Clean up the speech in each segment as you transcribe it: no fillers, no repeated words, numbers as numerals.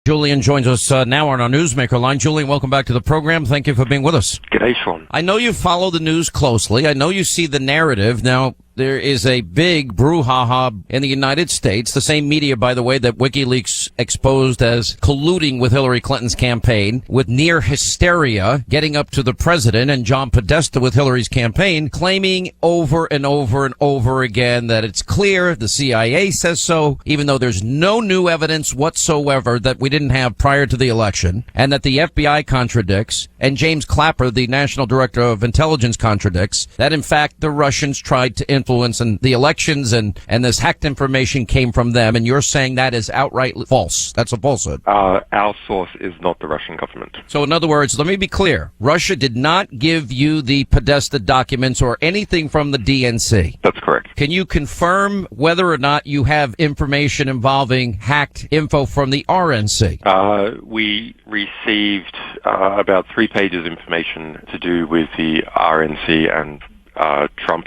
Julian joins us now on our Newsmaker line. Julian, welcome back to the program. Thank you for being with us. G'day, Sean. I know you follow the news closely. I know you see the narrative. Now, there is a big brouhaha in the United States, the same media, by the way, that WikiLeaks exposed as colluding with Hillary Clinton's campaign, with near hysteria, getting up to the president and John Podesta with Hillary's campaign, claiming over and over and over again that it's clear, the CIA says so, even though there's no new evidence whatsoever that we didn't have prior to the election, and that the FBI contradicts, and James Clapper, the National Director of Intelligence, contradicts, that in fact the Russians tried to influence and the elections and this hacked information came from them, and you're saying that is outright false. That's a falsehood. Our source is not the Russian government. So in other words, let me be clear. Russia did not give you the Podesta documents or anything from the DNC. That's correct. Can you confirm whether or not you have information involving hacked info from the RNC? We received about 3 pages of information to do with the RNC and Trump,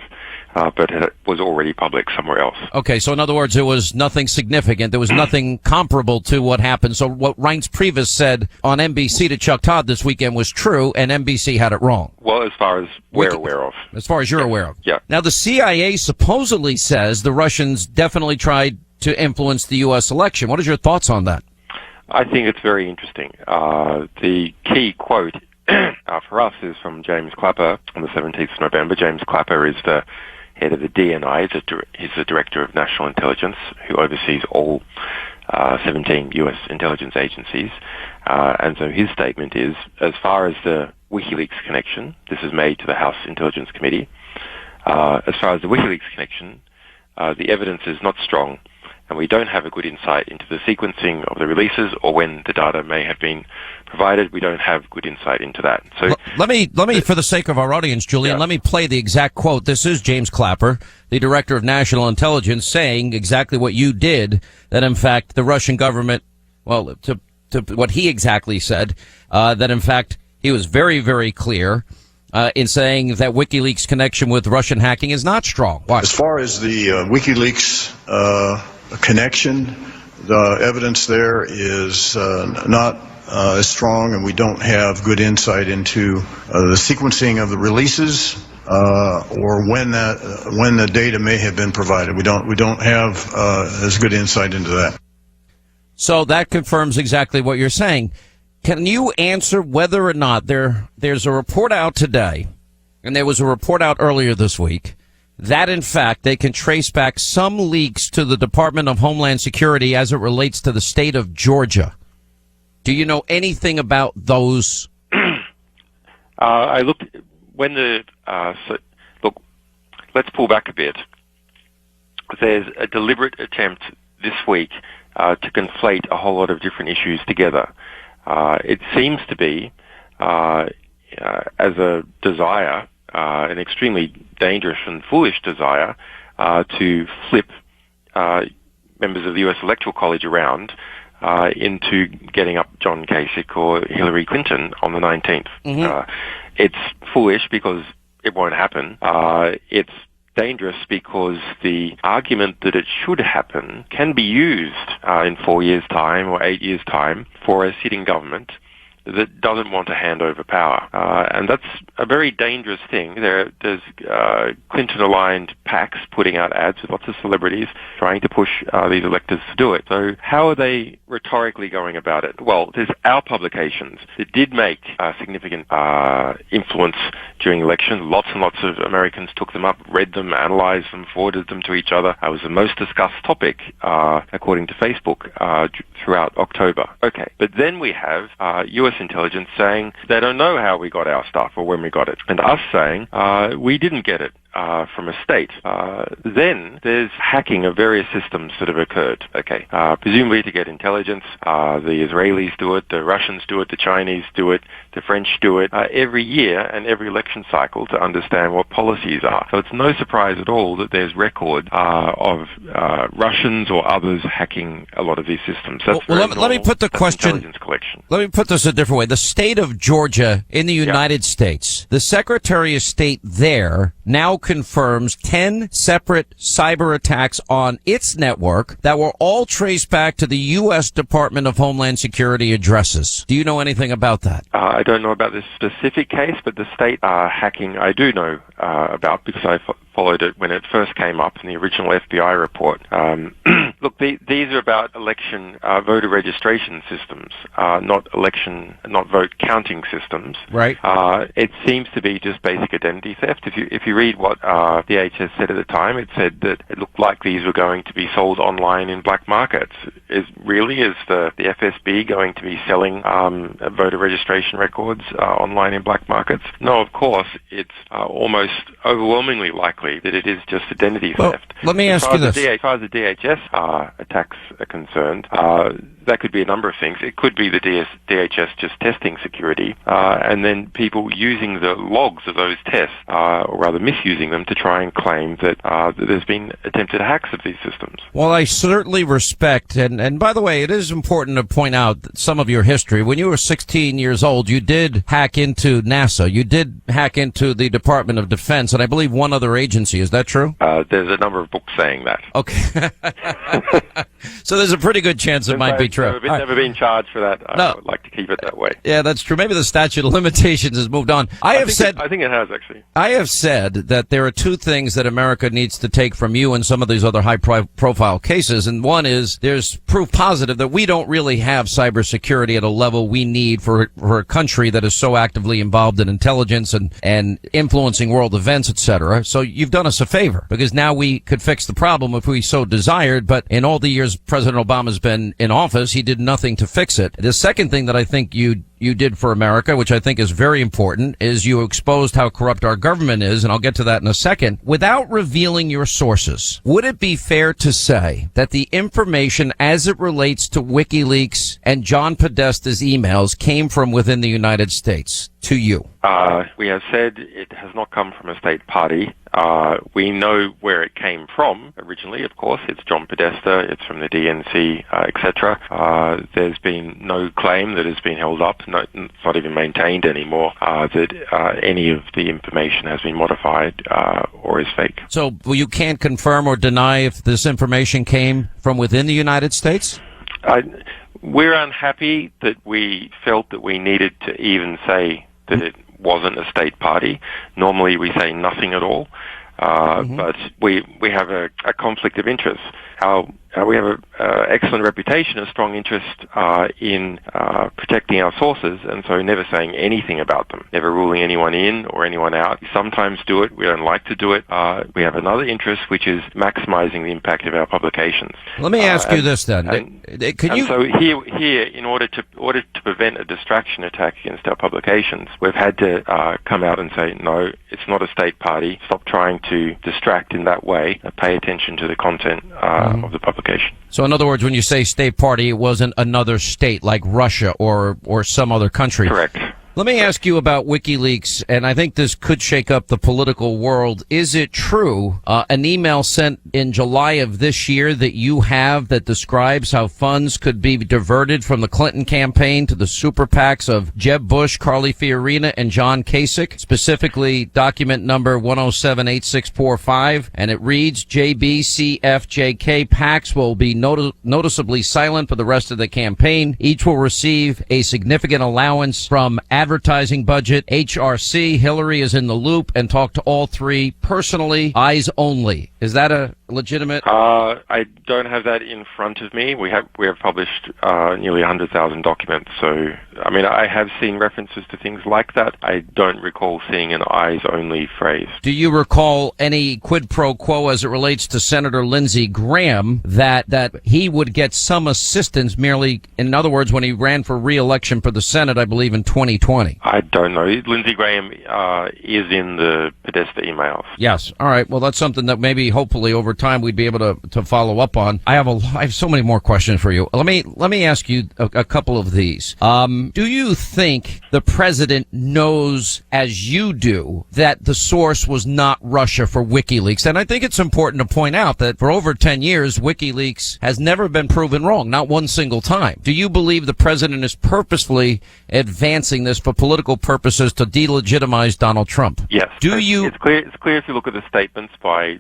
but it was already public somewhere else. Okay, so in other words, there was nothing significant. There was nothing comparable to what happened. So what Reince Priebus said on NBC to Chuck Todd this weekend was true, and NBC had it wrong. Well, as far as we're aware of. As far as you're aware of. Yeah. Now, the CIA supposedly says the Russians definitely tried to influence the U.S. election. What is your thoughts on that? I think it's very interesting. The key quote for us is from James Clapper on the 17th of November. James Clapper is the head of the DNI. He's the Director of National Intelligence, who oversees all 17 U.S. intelligence agencies. And so his statement is, as far as the WikiLeaks connection, this is made to the House Intelligence Committee, as far as the WikiLeaks connection, the evidence is not strong, and we don't have a good insight into the sequencing of the releases or when the data may have been provided. We don't have good insight into that. So let me, for the sake of our audience, Julian, let me play the exact quote. This is James Clapper, the Director of National Intelligence, saying exactly what you did, that in fact the Russian government, well, to what he exactly said, that in fact he was very, very clear in saying that WikiLeaks connection with Russian hacking is not strong. Why? As far as the WikiLeaks connection, the evidence there is not as strong, and we don't have good insight into the sequencing of the releases or when the data may have been provided. We don't have as good insight into that. So that confirms exactly what you're saying. Can you answer whether or not there's a report out today, and there was a report out earlier this week, that in fact they can trace back some leaks to the Department of Homeland Security as it relates to the state of Georgia? Do you know anything about those? I looked when look. Let's pull back a bit. There's a deliberate attempt this week to conflate a whole lot of different issues together. It seems to be as a desire, an extremely dangerous and foolish desire, to flip members of the U.S. Electoral College around into getting up John Kasich or Hillary Clinton on the 19th. Mm-hmm. It's foolish because it won't happen. It's dangerous because the argument that it should happen can be used in 4 years' time or 8 years' time for a sitting government that doesn't want to hand over power. And that's a very dangerous thing. There's Clinton-aligned PACs putting out ads with lots of celebrities trying to push these electors to do it. So how are they rhetorically going about it? Well, there's our publications that did make significant influence during elections. Lots and lots of Americans took them up, read them, analyzed them, forwarded them to each other. It was the most discussed topic, according to Facebook, throughout October. Okay, but then we have U.S. intelligence saying they don't know how we got our stuff or when we got it, and us saying we didn't get it from a state. Then there's hacking of various systems that have occurred. Okay, presumably to get intelligence. The Israelis do it, the Russians do it, the Chinese do it, the French do it every year and every election cycle to understand what policies are. So it's no surprise at all that there's record of Russians or others hacking a lot of these systems. That's let me put the question. Intelligence collection. Let me put this a different way. The state of Georgia in the United States, the Secretary of State there now confirms 10 separate cyber attacks on its network that were all traced back to the U.S. Department of Homeland Security addresses. Do you know anything about that? I don't know about this specific case, but the state hacking I do know about because I followed it when it first came up in the original FBI report. Look, these are about election voter registration systems, not vote counting systems. Right. It seems to be just basic identity theft. If you read what DHS said at the time, it said that it looked like these were going to be sold online in black markets. Is the FSB going to be selling voter registration records online in black markets? No, of course. It's almost overwhelmingly likely that it is just identity theft. Let me ask you this. As far as the DHS attacks are concerned, that could be a number of things. It could be the DHS just testing security, and then people using the logs of those tests, or rather misusing them to try and claim that there's been attempted hacks of these systems. Well, I certainly respect, and by the way, it is important to point out some of your history. When you were 16 years old, you did hack into NASA. You did hack into the Department of Defense, and I believe one other agency. Is that true? There's a number of books saying that. Okay. So there's a pretty good chance it might be true. I've never been charged for that. No. I would like to keep it that way. Yeah, that's true. Maybe the statute of limitations has moved on. I think it has, actually. I have said that there are two things that America needs to take from you and some of these other high-profile cases, and one is there's proof positive that we don't really have cybersecurity at a level we need for a country that is so actively involved in intelligence and influencing world events, etc. So you've done us a favor, because now we could fix the problem if we so desired, but in all the years President Obama's been in office, he did nothing to fix it. The second thing that I think you did for America, which I think is very important, is you exposed how corrupt our government is, and I'll get to that in a second. Without revealing your sources, would it be fair to say that the information as it relates to WikiLeaks and John Podesta's emails came from within the United States to you? We have said it has not come from a state party. We know where it came from originally, of course. It's John Podesta, it's from the DNC, etc. There's been no claim that has been held up, it's not even maintained anymore, that any of the information has been modified or is fake. So you can't confirm or deny if this information came from within the United States? We're unhappy that we felt that we needed to even say that it wasn't a state party. Normally we say nothing at all, but we have a conflict of interest. We have an excellent reputation, a strong interest in protecting our sources, and so never saying anything about them, never ruling anyone in or anyone out. We sometimes do it. We don't like to do it. We have another interest, which is maximizing the impact of our publications. Let me ask you this then. So here, in order to prevent a distraction attack against our publications, we've had to come out and say, no, it's not a state party. Stop trying to distract in that way. Pay attention to the content of the publication. So in other words, when you say state party, it wasn't another state like Russia or some other country. Correct. Let me ask you about WikiLeaks, and I think this could shake up the political world. Is it true, an email sent in July of this year that you have that describes how funds could be diverted from the Clinton campaign to the super PACs of Jeb Bush, Carly Fiorina, and John Kasich, specifically document number 1078645, and it reads, JBCFJK PACs will be noticeably silent for the rest of the campaign. Each will receive a significant allowance from advertising budget. HRC, Hillary is in the loop and talked to all three personally, eyes only. Is that a legitimate? I don't have that in front of me. We have published nearly 100,000 documents, so I mean I have seen references to things like that. I don't recall seeing an eyes only phrase. Do you recall any quid pro quo as it relates to Senator Lindsey Graham that he would get some assistance merely, in other words, when he ran for re-election for the Senate, I believe in 2020? I don't know. Lindsey Graham is in the Podesta emails. Yes. All right. Well, that's something that maybe hopefully over over time we'd be able to follow up on. I have so many more questions for you. Let me ask you a couple of these. Do you think the president knows, as you do, that the source was not Russia for WikiLeaks? And I think it's important to point out that for over 10 years, WikiLeaks has never been proven wrong, not one single time. Do you believe the president is purposefully advancing this for political purposes to delegitimize Donald Trump? Yes. It's clear if you look at the statements by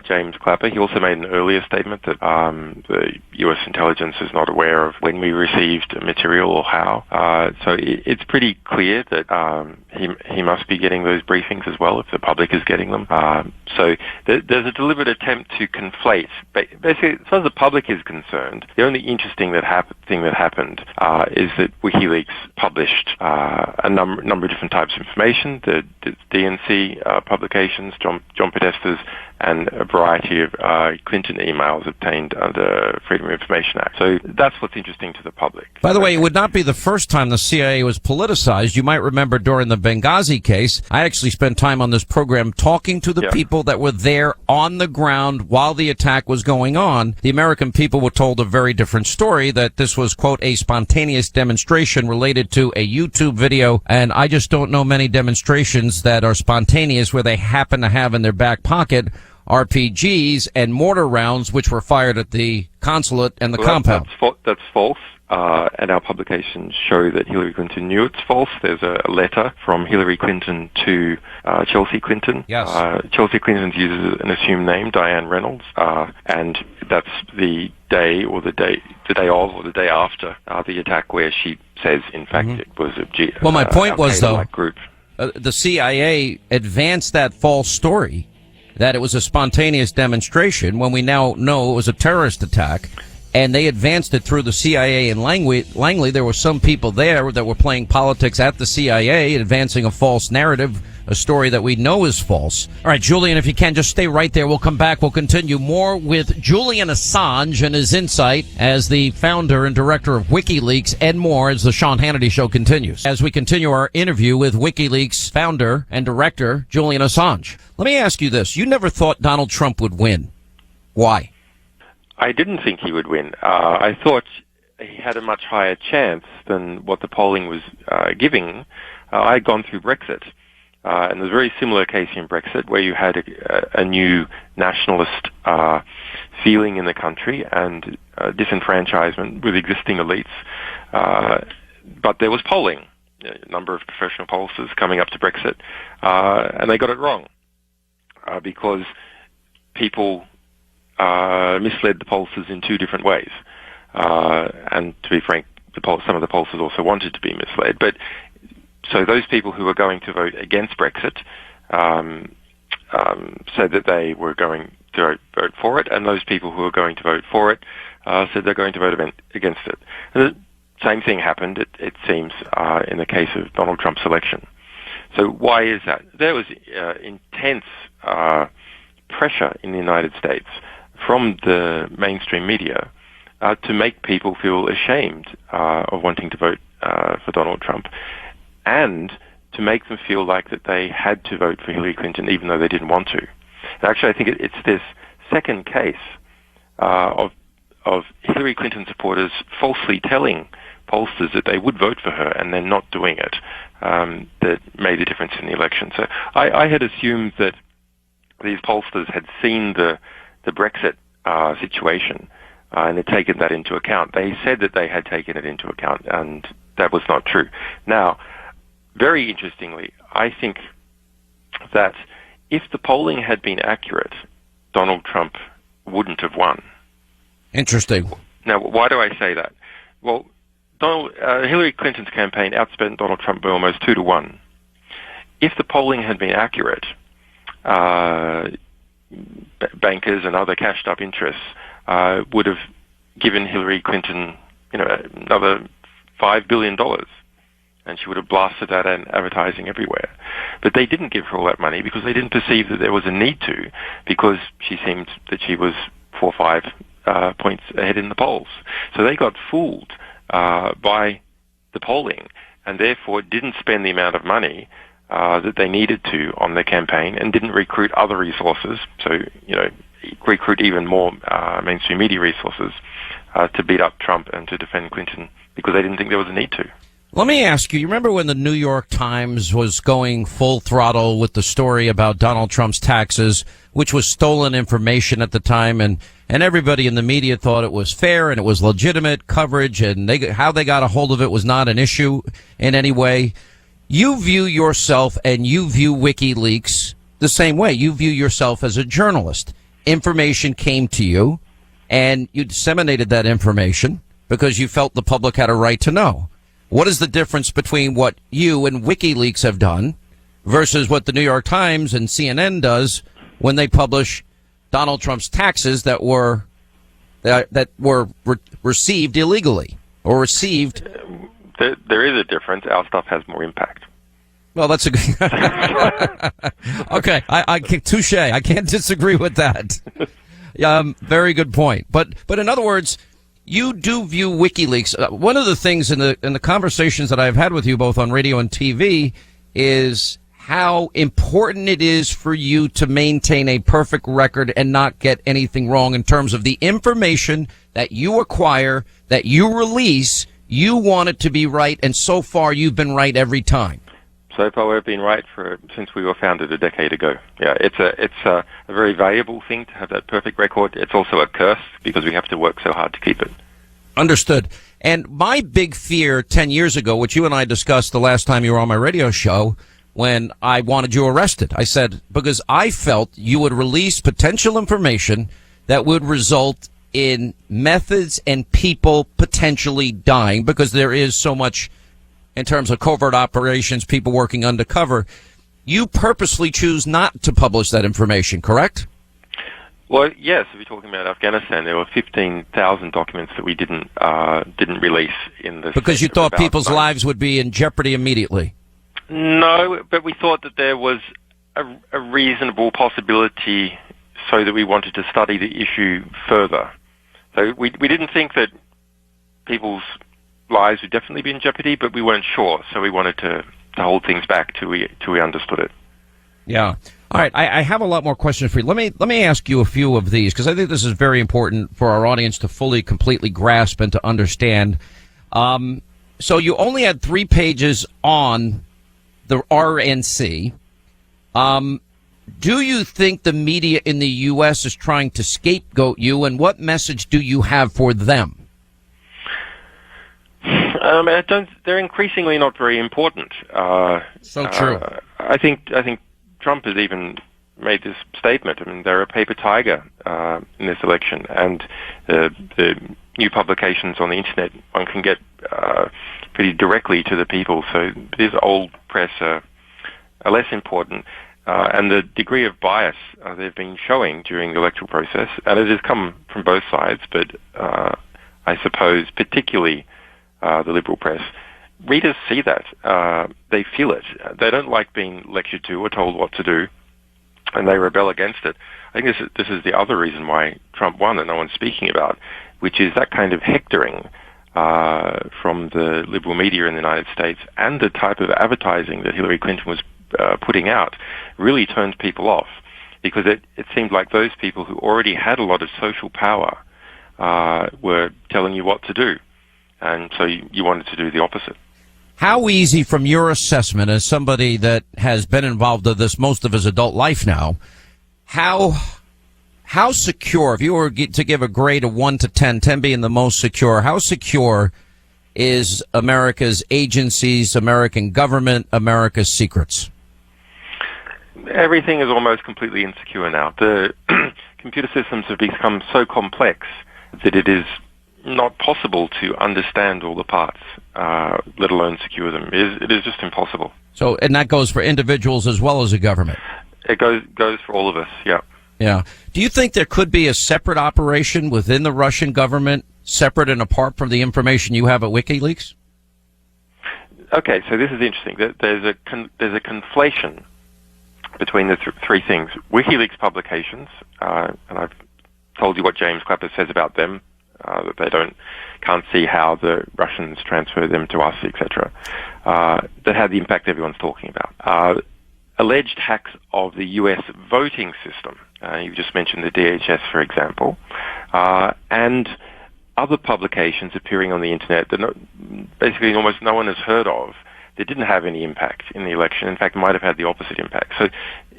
James Clapper. He also made an earlier statement that the U.S. intelligence is not aware of when we received material or how. So it's pretty clear that he must be getting those briefings as well if the public is getting them. So there's a deliberate attempt to conflate. Basically, as far as the public is concerned, the only interesting thing that happened is that WikiLeaks published a number of different types of information. The DNC publications, John Podesta's, and a variety of Clinton emails obtained under Freedom of Information Act. So that's what's interesting to the public. By the way, it would not be the first time the CIA was politicized. You might remember during the Benghazi case, I actually spent time on this program talking to the people that were there on the ground while the attack was going on. The American people were told a very different story, that this was, quote, a spontaneous demonstration related to a YouTube video. And I just don't know many demonstrations that are spontaneous where they happen to have in their back pocket RPGs and mortar rounds, which were fired at the consulate and the compound. That's false. And our publications show that Hillary Clinton knew it's false. There's a letter from Hillary Clinton to Chelsea Clinton. Yes. Chelsea Clinton uses an assumed name, Diane Reynolds, and that's the day or the day of or the day after the attack, where she says, in fact, it was a well, my point was, though, group. The CIA advanced that false story that it was a spontaneous demonstration when we now know it was a terrorist attack, and they advanced it through the CIA in Langley. There were some people there that were playing politics at the CIA, advancing a false narrative, a story that we know is false. All right, Julian, if you can, just stay right there. We'll come back. We'll continue more with Julian Assange and his insight as the founder and director of WikiLeaks, and more as the Sean Hannity Show continues. As we continue our interview with WikiLeaks founder and director Julian Assange. Let me ask you this. You never thought Donald Trump would win. Why? I didn't think he would win. I thought he had a much higher chance than what the polling was giving. I had gone through Brexit. And there's a very similar case in Brexit where you had a new nationalist feeling in the country and disenfranchisement with existing elites. But there was polling, a number of professional pollsters coming up to Brexit, and they got it wrong because people misled the pollsters in two different ways. And to be frank, some of the pollsters also wanted to be misled. But so those people who were going to vote against Brexit said that they were going to vote for it, and those people who were going to vote for it said they're going to vote against it. And the same thing happened, it seems, in the case of Donald Trump's election. So why is that? There was intense pressure in the United States from the mainstream media to make people feel ashamed of wanting to vote for Donald Trump, and to make them feel like that they had to vote for Hillary Clinton even though they didn't want to. And actually, I think it's this second case of Hillary Clinton supporters falsely telling pollsters that they would vote for her and then not doing it that made the difference in the election. So I had assumed that these pollsters had seen the Brexit situation and had taken that into account. They said that they had taken it into account, and that was not true. Now, very interestingly, I think that if the polling had been accurate, Donald Trump wouldn't have won. Interesting. Now, why do I say that? Well, Hillary Clinton's campaign outspent Donald Trump by almost 2-1. If the polling had been accurate, bankers and other cashed-up interests would have given Hillary Clinton, another $5 billion. And she would have blasted that in advertising everywhere. But they didn't give her all that money because they didn't perceive that there was a need to, because she seemed that she was 4 or 5 points ahead in the polls. So they got fooled by the polling, and therefore didn't spend the amount of money that they needed to on their campaign, and didn't recruit other resources. So, recruit even more mainstream media resources to beat up Trump and to defend Clinton because they didn't think there was a need to. Let me ask you remember when the New York Times was going full throttle with the story about Donald Trump's taxes, which was stolen information at the time, and everybody in the media thought it was fair and it was legitimate coverage, and how they got a hold of it was not an issue in any way. You view yourself and you view WikiLeaks the same way. You view yourself as a journalist. Information came to you, and you disseminated that information because you felt the public had a right to know. What is the difference between what you and WikiLeaks have done versus what the New York Times and CNN does when they publish Donald Trump's taxes that were received illegally or received? There is a difference. Our stuff has more impact. Well, that's a good. Okay, I touche. I can't disagree with that. Very good point. But in other words, you do view WikiLeaks. One of the things in the conversations that I've had with you both on radio and TV is how important it is for you to maintain a perfect record and not get anything wrong in terms of the information that you acquire, that you release. You want it to be right, and so far you've been right every time. So far, we've been right since we were founded a decade ago. Yeah, it's a very valuable thing to have that perfect record. It's also a curse because we have to work so hard to keep it. Understood. And my big fear 10 years ago, which you and I discussed the last time you were on my radio show, when I wanted you arrested, I said, because I felt you would release potential information that would result in methods and people potentially dying because there is so much in terms of covert operations, people working undercover. You purposely choose not to publish that information, correct? Well, yes. If you're talking about Afghanistan, there were 15,000 documents that we didn't release in the because you thought people's lives would be in jeopardy immediately. No, but we thought that there was a reasonable possibility, so that we wanted to study the issue further. So we didn't think that people's lives would definitely be in jeopardy, but we weren't sure, so we wanted to hold things back till we understood it. Yeah. All right, I have a lot more questions for you. Let me ask you a few of these, because I think this is very important for our audience to fully, completely grasp and to understand. So you only had 3 pages on the RNC. Do you think the media in the U.S. is trying to scapegoat you, and what message do you have for them? They're increasingly not very important. So true. I think Trump has even made this statement. I mean, they're a paper tiger in this election, and the new publications on the internet, one can get pretty directly to the people. So these old press are less important. And the degree of bias they've been showing during the electoral process, and it has come from both sides, but I suppose particularly the liberal press, readers see that. They feel it. They don't like being lectured to or told what to do, and they rebel against it. I think this is the other reason why Trump won that no one's speaking about, which is that kind of hectoring from the liberal media in the United States, and the type of advertising that Hillary Clinton was putting out really turned people off, because it seemed like those people who already had a lot of social power were telling you what to do, and so you wanted to do the opposite. How easy, from your assessment as somebody that has been involved in this most of his adult life now, how secure, if you were to give a grade of 1 to 10, 10 being the most secure, how secure is America's agencies, American government, America's secrets? Everything is almost completely insecure now. The computer systems have become so complex that it is not possible to understand all the parts, let alone secure them. It is just impossible. So, and that goes for individuals as well as the government? It goes for all of us, yeah. Yeah. Do you think there could be a separate operation within the Russian government, separate and apart from the information you have at WikiLeaks? Okay, so this is interesting. There's a conflation between the three things. WikiLeaks publications, and I've told you what James Clapper says about them, that they can't see how the Russians transfer them to us, etc. That had the impact everyone's talking about. Alleged hacks of the U.S. voting system. You just mentioned the DHS, for example, and other publications appearing on the internet that basically almost no one has heard of. That didn't have any impact in the election. In fact, might have had the opposite impact. So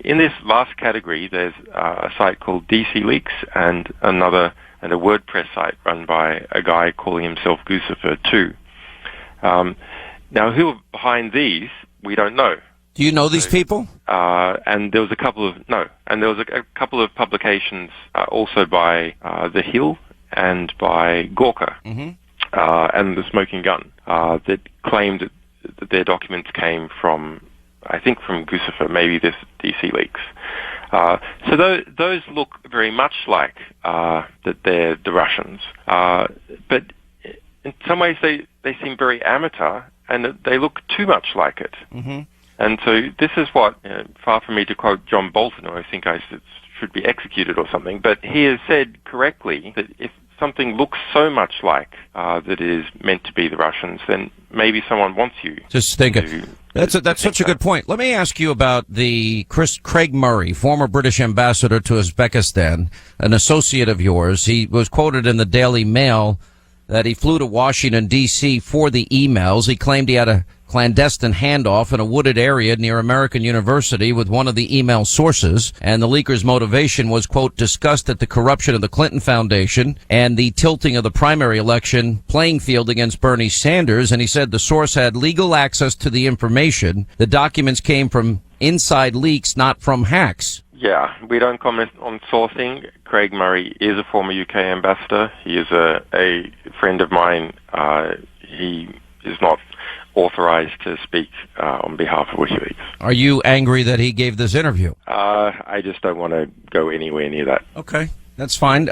in this last category, there's a site called DC Leaks and a WordPress site run by a guy calling himself Guccifer 2. Now, who are behind these, we don't know. Do you know these people? And there was a couple of publications also by The Hill and by Gawker and The Smoking Gun that claimed that their documents came from, I think, from Guccifer, maybe this DC Leaks. So those look very much like that they're the Russians, but in some ways they seem very amateur, and they look too much like it. And so this is what, far from me to quote John Bolton, or I think I should be executed or something, but he has said correctly that if something looks so much like that it is meant to be the Russians, then maybe someone wants you. Just think it. That's such a good point. Let me ask you about the Craig Murray, former British ambassador to Uzbekistan, an associate of yours. He was quoted in the Daily Mail that he flew to Washington, D.C. for the emails. He claimed he had a clandestine handoff in a wooded area near American University with one of the email sources, and the leaker's motivation was, quote, disgust at the corruption of the Clinton Foundation and the tilting of the primary election playing field against Bernie Sanders. And he said the source had legal access to the information. The documents came from inside leaks, not from hacks. Yeah, we don't comment on sourcing. Craig Murray is a former UK ambassador. He is a friend of mine. He is not authorized to speak on behalf of WikiLeaks. Are you angry that he gave this interview? I just don't want to go anywhere near that. Okay, that's fine.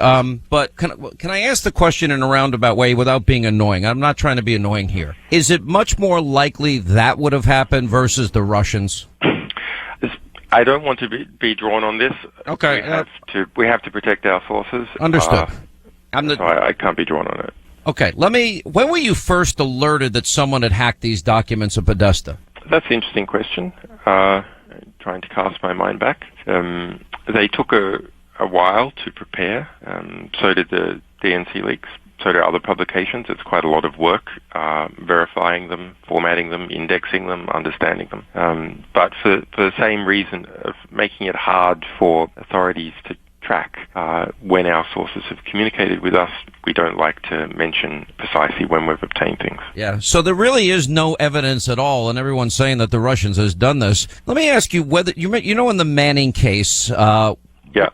But can I ask the question in a roundabout way without being annoying? I'm not trying to be annoying here. Is it much more likely that would have happened versus the Russians? I don't want to be drawn on this. Okay. We have to protect our sources. Understood. So I can't be drawn on it. Okay, when were you first alerted that someone had hacked these documents of Podesta? That's an interesting question. Trying to cast my mind back. They took a while to prepare. So did the DNC leaks. So did other publications. It's quite a lot of work, verifying them, formatting them, indexing them, understanding them. But for the same reason of making it hard for authorities to track when our sources have communicated with us, we don't like to mention precisely when we've obtained things. Yeah. So there really is no evidence at all, and everyone's saying that the Russians has done this. Let me ask you whether in the Manning case.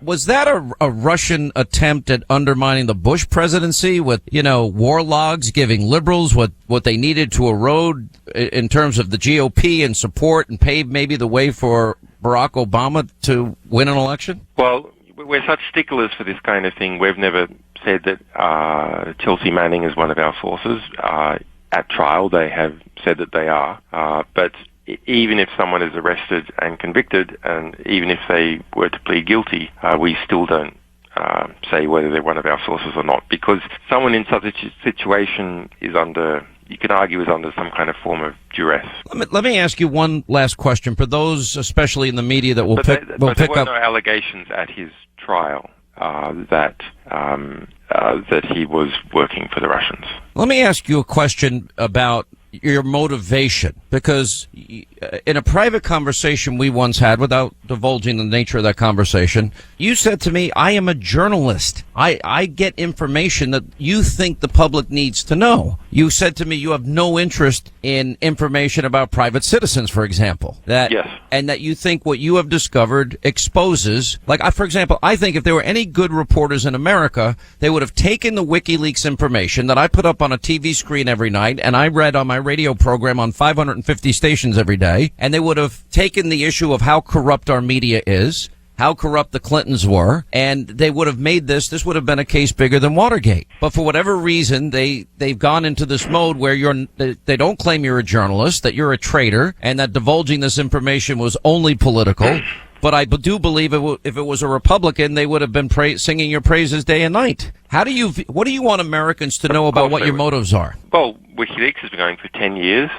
Was that a Russian attempt at undermining the Bush presidency with, war logs giving liberals what they needed to erode in terms of the GOP and support and pave maybe the way for Barack Obama to win an election? Well, we're such sticklers for this kind of thing. We've never said that Chelsea Manning is one of our sources. At trial, they have said that they are. But even if someone is arrested and convicted, and even if they were to plead guilty, we still don't say whether they're one of our sources or not, because someone in such a situation is under some kind of form of duress. Let me ask you one last question for those, especially in the media, that will pick up. There were no allegations at his trial that he was working for the Russians. Let me ask you a question about your motivation, because in a private conversation we once had, without divulging the nature of that conversation, you said to me, I am a journalist. I get information that you think the public needs to know. You said to me you have no interest in information about private citizens, for example. Yes. And that you think what you have discovered exposes, for example, I think if there were any good reporters in America, they would have taken the WikiLeaks information that I put up on a TV screen every night and I read on my radio program on 550 stations every day, and they would have taken the issue of how corrupt our media is, how corrupt the Clintons were, and they would have made this would have been a case bigger than Watergate. But for whatever reason, they've gone into this mode where they don't claim you're a journalist, that you're a traitor, and that divulging this information was only political. But I do believe if it was a Republican, they would have been singing your praises day and night. What do you want Americans to know about what your motives are? Well, WikiLeaks has been going for 10 years.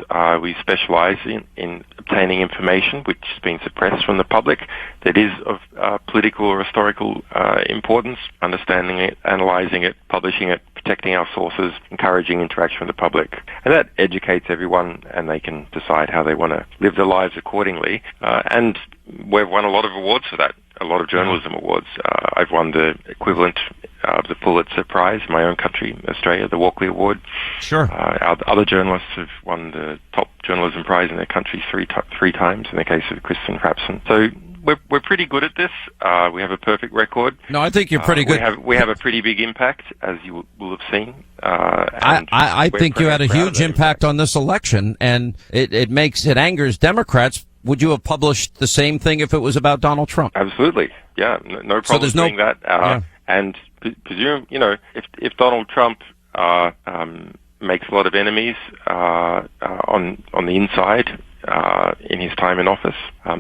We specialize in obtaining information which has been suppressed from the public that is of political or historical importance, understanding it, analyzing it, publishing it, protecting our sources, encouraging interaction with the public. And that educates everyone, and they can decide how they want to live their lives accordingly. And we've won a lot of awards for that, a lot of journalism awards. I've won the equivalent of the Pulitzer Prize in my own country, Australia, the Walkley Award. Sure. Other journalists have won the top journalism prize in their country three times, in the case of Kristen Frapson. So we're pretty good at this. We have a perfect record. No, I think you're pretty good. We have a pretty big impact, as you will have seen. I think you had a huge impact on this election, and it angers Democrats. Would you have published the same thing if it was about Donald Trump? Absolutely. Yeah, no problem doing that. And presume, if Donald Trump makes a lot of enemies on the inside in his time in office,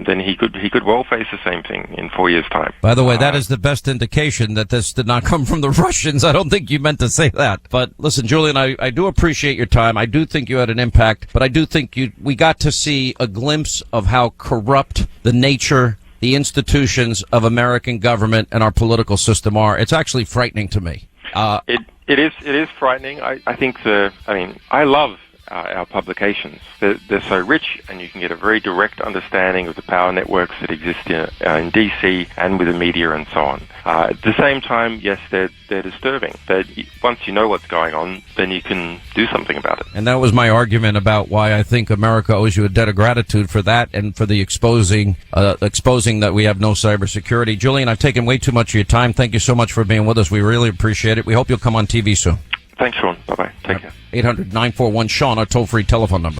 then he could well face the same thing in 4 years' time. By the way, that is the best indication that this did not come from the Russians. I don't think you meant to say that. But listen, Julian, I do appreciate your time. I do think you had an impact, but I do think we got to see a glimpse of how corrupt the nature, the institutions of American government and our political system are. It's actually frightening to me. It is frightening. I think I love our publications. They're so rich, and you can get a very direct understanding of the power networks that exist in D.C. and with the media and so on. At the same time, yes, they're disturbing. But once you know what's going on, then you can do something about it. And that was my argument about why I think America owes you a debt of gratitude for that and for the exposing that we have no cybersecurity. Julian, I've taken way too much of your time. Thank you so much for being with us. We really appreciate it. We hope you'll come on TV soon. Thanks, Sean. Bye-bye. Take care. 800-941-SEAN, our toll-free telephone number.